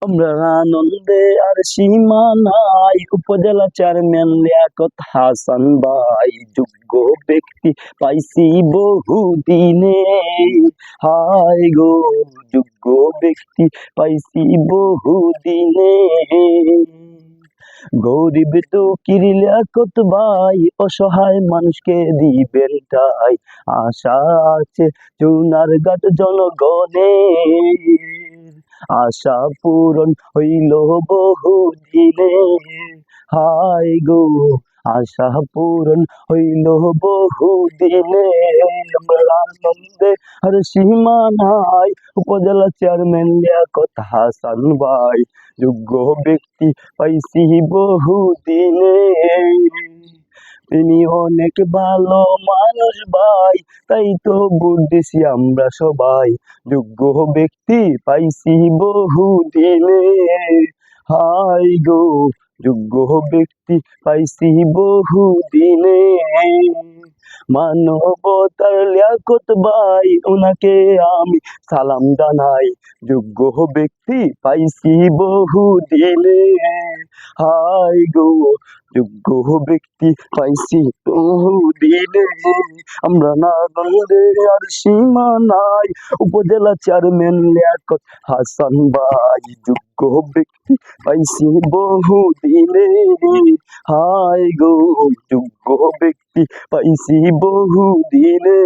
আমরা আনন্দে আর সীমা নাই, উপজেলা চেয়ারম্যান লিয়াকত হাসান ভাই যোগ্য ব্যক্তি পাইছি বহুদিনে। হায় গো, যোগ্য ব্যক্তি পাইছি বহুদিনে। গরিব দুঃখীর লিয়াকত ভাই অসহায় মানুষকে দিবেন ঠাই, আশা আছে চুনারঘাট জনগণের, আশা পূরণ হইল বহুদিনে। হায় গো, আশা পূরণ হইল বহুদিনে। আমরা আনন্দে আর সীমা নাই, উপজেলা চেয়ারম্যান লিয়াকত হাসান ভাই যোগ্য ব্যক্তি পাইছি বহুদিনে। তিনি অনেক ভালো মানুষ ভাই, তাই তো ভোট দিছি আমরা সবাই, যোগ্য ব্যক্তি পাইছি বহুদিনে। হায় গো, যোগ্য ব্যক্তি পাইছি বহুদিনে। মানবতার লিয়াকত ভাই, ওনাকে আমি সালাম জানাই, যোগ্য ব্যক্তি পাইছি বহুদিনে। হায় গো, যোগ্য ব্যক্তি পাইছি বহুদিনে। আমরা না আনন্দে আর সীমা নাই, উপজেলা চেয়ারম্যান লিয়াকত হাসান ভাই যোগ্য ব্যক্তি পাইছি বহুদিনে। হায় গো, যোগ্য ব্যক্তি পাইছি বহুদিনে।